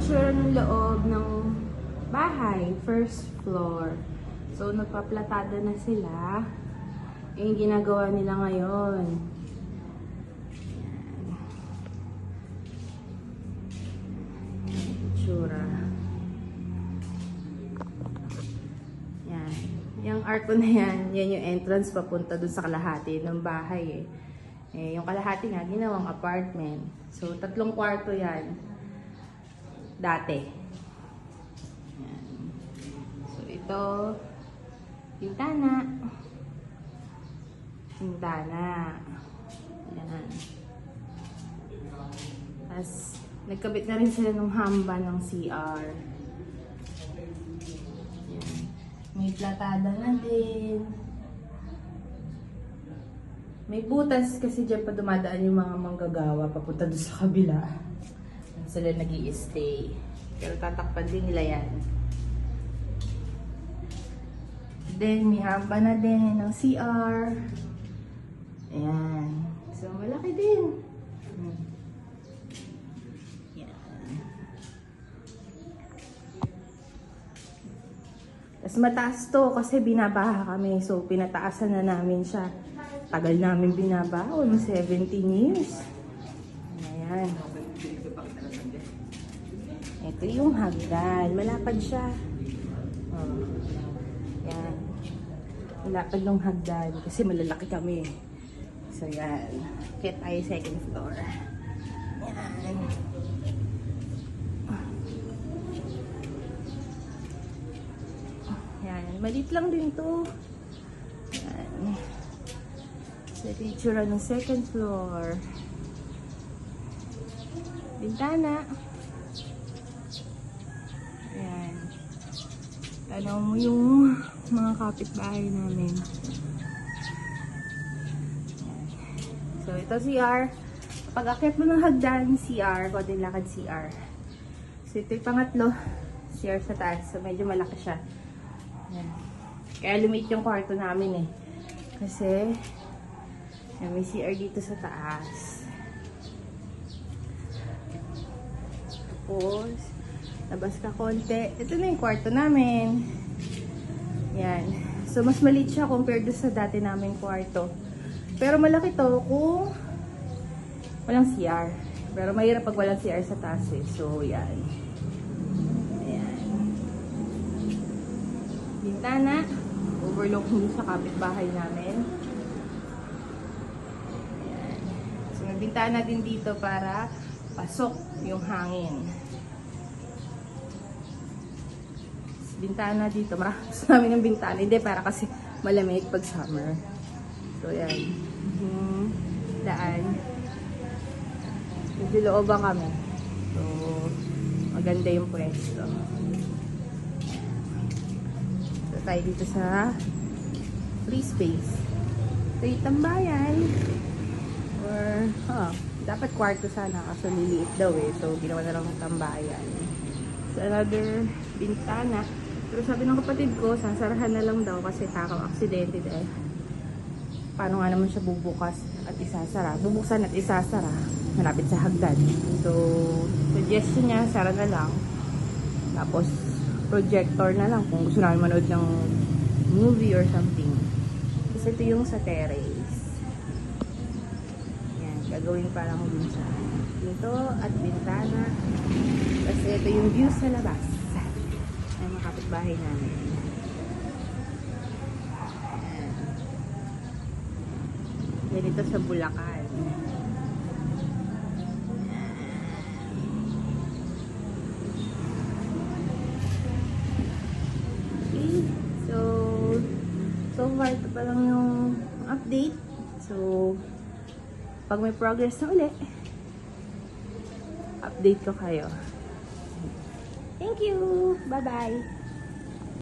itsura ng loob ng bahay, first floor. So, nagpaplatada na sila. Yung ginagawa nila ngayon. Yan. Itsura. Yan. Yung arko na yan, yan yung entrance papunta dun sa kalahati ng bahay yung kalahati nga, ginawang apartment. So, 3 kwarto yan. Dati. Yan. So, ito, bintana. Bintana. Yan. Tapos, nagkabit na rin sila ng hamba ng CR. Yan. May platada na din. May butas kasi dyan pa dumadaan yung mga manggagawa papunta doon sa kabila. Sila nag-i-stay. Pero tatakpan din nila yan. Then, may hamba na din ng CR. Ayan. So, malaki din. Yan. Tapos mataas to kasi binabaha kami. So, pinataasan na namin siya. Tagal namin binabaha. Almost 17 years. Ayan. Ito yung hagdan. Malapad siya. Oh. Yan. Malapad yung hagdan. Kasi malalaki kami. So, yan. Kaya tayo second floor. Yan. Yan. Maliit lang din to. Yan. Sa picture ng second floor. Bintana. Ayan. Tanaw mo yung mga kapitbahay namin. Ayan. So, ito CR. Pag akyat mo ng hagdan, CR. Konting lakad CR. So, ito yung pangatlo. CR sa taas. So, medyo malaki siya. Ayan. Kaya lumiit yung kwarto namin Kasi, may CR dito sa taas. Tapos, labas ka konti. Ito na yung kwarto namin. Yan. So, mas maliit siya compared sa dati naming kwarto. Pero malaki to kung walang CR. Pero mahirap pag walang CR sa taas So, yan. Ayan. Bintana. Overlook dito sa kapitbahay namin. Bintana din dito para pasok yung hangin. Bintana dito. Marami namin ng bintana. Hindi, para kasi malamig pag summer. So, yan. Daan. Medyo looban kami. So, maganda yung pwesto. So, tayo dito sa free space. Ito yung tambayan. Or, dapat kwarto sana kasi liliit daw So, ginawa na lang ng tambayan. So, another bintana. Pero sabi ng kapatid ko, sasarahan na lang daw kasi takaw aksidente dahil paano nga naman siya bubukas at isasara. Bubuksan at isasara. Malapit sa hagdan. So, suggestion niya, sara na lang. Tapos, projector na lang kung gusto namin manood ng movie or something. Kasi ito yung sa terrace. Gagawin parang dun sa dito at bintana. Kasi ito yung view sa labas. Ay, mga kapitbahay namin. Ganito sa Bulacan. Okay. So far ito pa lang yung update. So, pag may progress na uli, update ko kayo. Thank you! Bye-bye!